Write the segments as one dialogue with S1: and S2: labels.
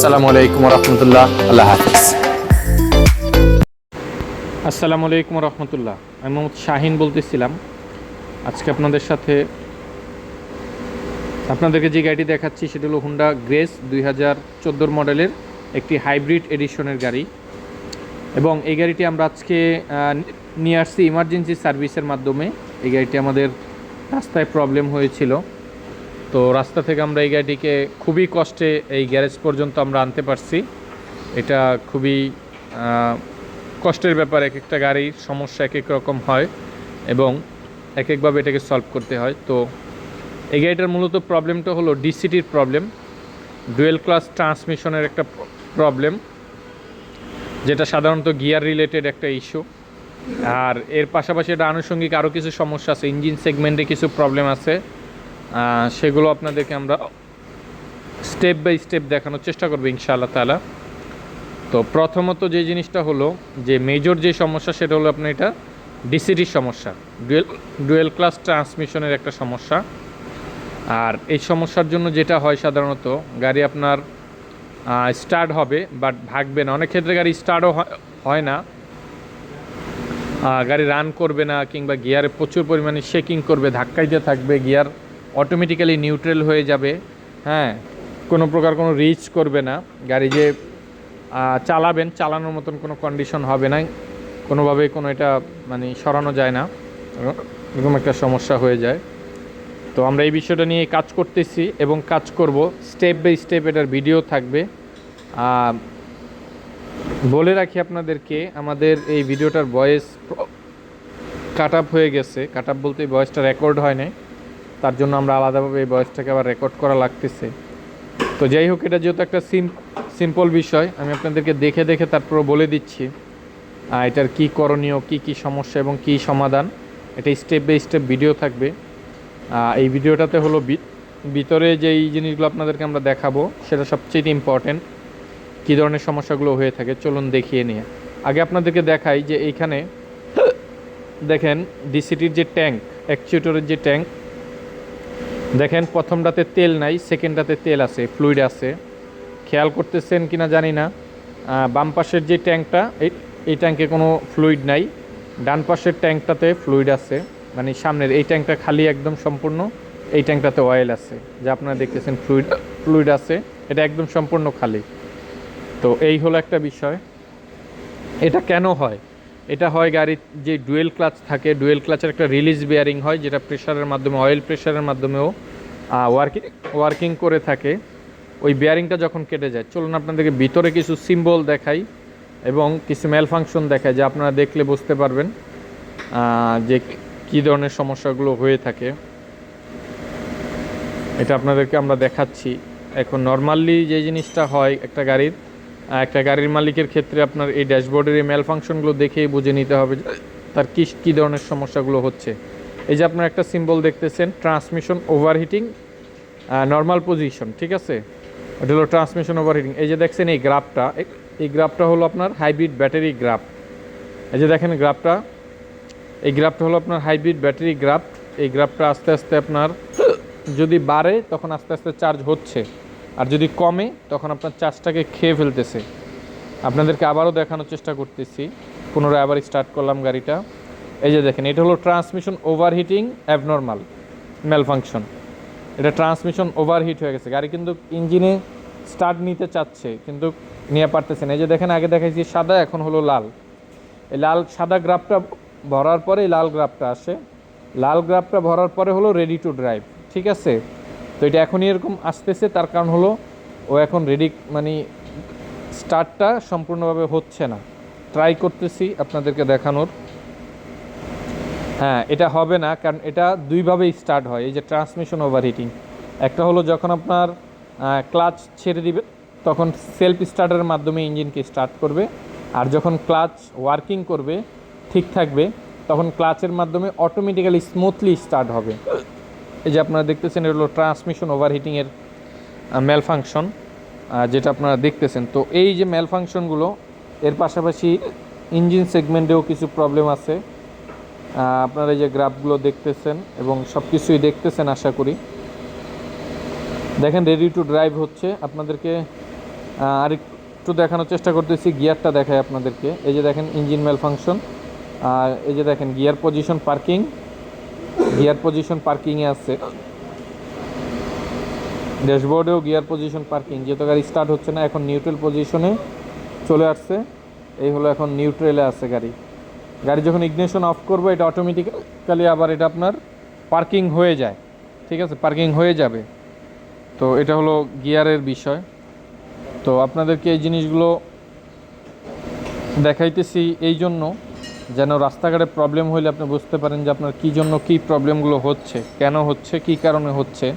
S1: আসসালামু আলাইকুম রহমতুল্লাহ। আল্লাহ হাফিজ।
S2: আসসালামু আলাইকুম রহমতুল্লাহ। আমি মোহাম্মদ শাহিন বলতেছিলাম। আজকে আপনাদেরকে যে গাড়িটি দেখাচ্ছি সেটা হলো হুন্ডা গ্রেস 2014 মডেলের একটি হাইব্রিড এডিশনের গাড়ি, এবং এই গাড়িটি আমরা আজকে নিয়ে আসছি ইমার্জেন্সি সার্ভিসের মাধ্যমে। এই গাড়িটি আমাদের রাস্তায় প্রবলেম হয়েছিল, তো রাস্তা থেকে আমরা এই গাড়িটিকে খুবই কষ্টে এই গ্যারেজ পর্যন্ত আমরা আনতে পারছি। এটা খুবই কষ্টের ব্যাপার। এক একটা গাড়ির সমস্যা এক এক রকম হয় এবং এক একভাবে এটাকে সলভ করতে হয়। তো এই গাড়িটার মূলত প্রবলেমটা হলো ডিসিটির প্রবলেম, ডুয়েল ক্লাস ট্রান্সমিশনের একটা প্রবলেম, যেটা সাধারণত গিয়ার রিলেটেড একটা ইস্যু। আর এর পাশাপাশি এটা আনুষঙ্গিক আরও কিছু সমস্যা আছে, ইঞ্জিন সেগমেন্টে কিছু প্রবলেম আছে। সেগুলো আপনাদেরকে আমরা স্টেপ বাই স্টেপ দেখানোর চেষ্টা করবো ইনশাআল্লাহ তাআলা। তো প্রথমত যে জিনিসটা হলো যে মেজর যে সমস্যা সেটা হলো আপনার এটা ডিসিটির সমস্যা, ডুয়েল ক্লাস ট্রান্সমিশনের একটা সমস্যা। আর এই সমস্যার জন্য যেটা হয় সাধারণত গাড়ি আপনার স্টার্ট হবে বাট ভাগবে না। অনেক ক্ষেত্রে গাড়ি স্টার্টও হয় না, গাড়ি রান করবে না, কিংবা গিয়ারে প্রচুর পরিমাণে শেকিং করবে, ধাক্কাইতে থাকবে, গিয়ার অটোমেটিক্যালি নিউট্রাল হয়ে যাবে। হ্যাঁ, কোনো প্রকার কোনো রিচ করবে না, গাড়ি যে চালানোর মতন কোনো কন্ডিশন হবে না, কোনোভাবেই কোনো এটা মানে সরানো যায় না, এরকম একটা সমস্যা হয়ে যায়। তো আমরা এই বিষয়টা নিয়ে কাজ করতেছি এবং কাজ করব, স্টেপ বাই স্টেপ এটার ভিডিও থাকবে। বলে রাখি আপনাদেরকে, আমাদের এই ভিডিওটার ভয়েস কাট আপ হয়ে গেছে। কাট আপ বলতে ভয়েসটা রেকর্ড হয় নাই, তার জন্য আমরা আলাদাভাবে এই ভয়েসটাকে আবার রেকর্ড করা লাগতেছে। তো যাই হোক, এটা যেহেতু একটা সিম্পল বিষয়, আমি আপনাদেরকে দেখে দেখে তারপর বলে দিচ্ছি এটার কি করণীয়, কি সমস্যা এবং কি সমাধান। এটা স্টেপ বাই স্টেপ ভিডিও থাকবে। এই ভিডিওটাতে হলো ভিতরে যেই জিনিসগুলো আপনাদেরকে আমরা দেখাবো সেটা সবচেয়ে ইম্পর্টেন্ট, কী ধরনের সমস্যাগুলো হয়ে থাকে চলুন দেখিয়ে নিয়ে। আগে আপনাদেরকে দেখাই যে এইখানে দেখেন ডিসিটির যে ট্যাঙ্ক, অ্যাকচুয়েটরের যে ট্যাঙ্ক, দেখেন প্রথমটাতে তেল নাই, সেকেন্ডটাতে তেল আছে, ফ্লুইড আছে। খেয়াল করতেছেন কিনা জানি না, বাম পাশের যে ট্যাঙ্কটা এই ট্যাঙ্কে কোনো ফ্লুইড নাই, ডান পাশের ট্যাঙ্কটাতে ফ্লুইড আছে। মানে সামনের এই ট্যাঙ্কটা খালি একদম সম্পূর্ণ, এই ট্যাঙ্কটাতে অয়েল আছে, যা আপনারা দেখতেছেন ফ্লুইড আছে, এটা একদম সম্পূর্ণ খালি। তো এই হলো একটা বিষয়। এটা কেন হয়? এটা হয় গাড়ির যে ডুয়েল ক্লাচ থাকে, ডুয়েল ক্লাচের একটা রিলিজ বেয়ারিং হয়, যেটা প্রেশারের মাধ্যমে, অয়েল প্রেশারের মাধ্যমেও ওয়ার্কিং করে থাকে। ওই বেয়ারিংটা যখন কেটে যায়, চলুন আপনাদেরকে ভিতরে কিছু সিম্বল দেখাই এবং কিছু ম্যালফাংশন দেখায়, যা আপনারা দেখলে বুঝতে পারবেন যে কী ধরনের সমস্যাগুলো হয়ে থাকে। এটা আপনাদেরকে আমরা দেখাচ্ছি। এখন নর্মালি যে জিনিসটা হয় একটা গাড়ির মালিকের ক্ষেত্রে, আপনার এই ড্যাশবোর্ডের এই ম্যালফাংশনগুলো দেখেই বুঝে নিতে হবে তার কী ধরনের সমস্যাগুলো হচ্ছে। এই যে আপনারা একটা সিম্বল দেখতেছেন, ট্রান্সমিশন ওভারহিটিং নর্মাল পজিশন, ঠিক আছে, ওটা হলো ট্রান্সমিশন ওভারহিটিং। এই যে দেখছেন এই গ্রাফটা হলো আপনার হাইব্রিড ব্যাটারি গ্রাফ। এই যে দেখেন এই গ্রাফটা হলো আপনার হাইব্রিড ব্যাটারি গ্রাফ। এই গ্রাফটা আস্তে আস্তে আপনার যদি বাড়ে তখন আস্তে আস্তে চার্জ হচ্ছে, আর যদি কমে তখন আপনার চার্জটাকে খেয়ে ফেলতেছে। আপনাদেরকে আবারও দেখানোর চেষ্টা করতেছি, পুনরায় আবার স্টার্ট করলাম গাড়িটা। এই যে দেখেন, এটা হলো ট্রান্সমিশন ওভারহিটিং অ্যাবনর্মাল ম্যালফাংশন। এটা ট্রান্সমিশন ওভারহিট হয়ে গেছে, গাড়ি কিন্তু ইঞ্জিনে স্টার্ট নিতে চাচ্ছে কিন্তু নিয়ে পারতেছে না। এই যে দেখেন, আগে দেখাইছি সাদা, এখন হলো লাল। এই সাদা গ্রাফটা ভরার পরে এই লাল গ্রাফটা আসে, লাল গ্রাফটা ভরার পরে হলো রেডি টু ড্রাইভ, ঠিক আছে। তো এটা এখনই এরকম আসতেছে, তার কারণ হলো ও এখন রেডি, মানে স্টার্টটা সম্পূর্ণভাবে হচ্ছে না। ট্রাই করতেছি আপনাদেরকে দেখানোর। হ্যাঁ, এটা হবে না, কারণ এটা দুইভাবেই স্টার্ট হয়। এই যে ট্রান্সমিশন ওভারহিটিং, একটা হলো যখন আপনার ক্লাচ ছেড়ে দিবে তখন সেলফ স্টার্টারের মাধ্যমে ইঞ্জিনকে স্টার্ট করবে, আর যখন ক্লাচ ওয়ার্কিং করবে ঠিক থাকবে তখন ক্লাচের মাধ্যমে অটোমেটিক্যালি স্মুথলি স্টার্ট হবে। এই যে আপনারা দেখতেছেন, এটা হলো ট্রান্সমিশন ওভারহিটিংয়ের ম্যালফাংশন, যেটা আপনারা দেখতেছেন। তো এই যে ম্যালফাংশনগুলো, এর পাশাপাশি ইঞ্জিন সেগমেন্টেও কিছু প্রবলেম আছে। আপনারা এই যে গ্রাফগুলো দেখতেছেন এবং সব কিছুই দেখতেছেন আশা করি। দেখেন রেডি টু ড্রাইভ হচ্ছে, আপনাদেরকে আর একটু দেখানোর চেষ্টা করতেছি, গিয়ারটা দেখাই আপনাদেরকে। এই যে দেখেন ইঞ্জিন মেল ফাংশন, আর এই যে দেখেন গিয়ার পজিশন পার্কিংয়ে আছে। ড্যাশবোর্ডেও গিয়ার পজিশন পার্কিং, যেহেতু গাড়ি স্টার্ট হচ্ছে না, এখন নিউট্রাল পজিশনে চলে আসছে। এই হলো এখন নিউট্রালে আছে গাড়ি। গাড়ি যখন ইগনিশন অফ করবো এটা অটোমেটিক্যালি আবার এটা আপনার পার্কিং হয়ে যায়, ঠিক আছে, পার্কিং হয়ে যাবে। তো এটা হলো গিয়ারের বিষয়। তো আপনাদেরকে এই জিনিসগুলো দেখাইতেছি এই জন্য যেন রাস্তাঘাটে প্রবলেম হলে আপনি বুঝতে পারেন যে আপনার কী জন্য কী প্রবলেমগুলো হচ্ছে, কেন হচ্ছে, কী কারণে হচ্ছে,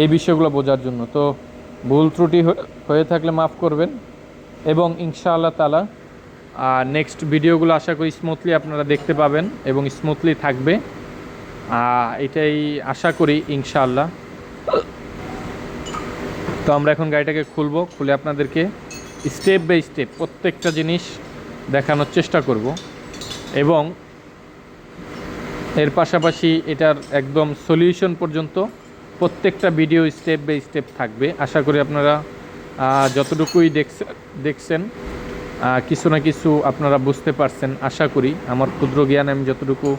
S2: এই বিষয়গুলো বোঝার জন্য। তো ভুল ত্রুটি হয়ে থাকলে মাফ করবেন, এবং ইনশাআল্লাহ তাআলা নেক্সট ভিডিওগুলো আশা করি স্মুথলি আপনারা দেখতে পাবেন এবং স্মুথলি থাকবে, এটাই আশা করি ইনশাআল্লাহ। তো আমরা এখন গাড়িটাকে খুলে আপনাদেরকে স্টেপ বাই স্টেপ প্রত্যেকটা জিনিস দেখানোর চেষ্টা করব, এবং এর পাশাপাশি এটার একদম সলিউশন পর্যন্ত প্রত্যেকটা ভিডিও স্টেপ বাই স্টেপ থাকবে। আশা করি আপনারা যতটুকুই দেখছেন কিছু না কিছু আপনারা বুঝতে পারছেন। আশা করি আমার ক্ষুদ্র জ্ঞান আমি যতটুকু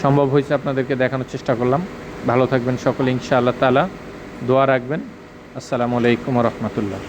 S2: সম্ভব হয়েছে আপনাদেরকে দেখানোর চেষ্টা করলাম। ভালো থাকবেন সকলে ইনশাআল্লাহ তাআলা, দোয়া রাখবেন। আসসালামু আলাইকুম ওয়া রাহমাতুল্লাহ।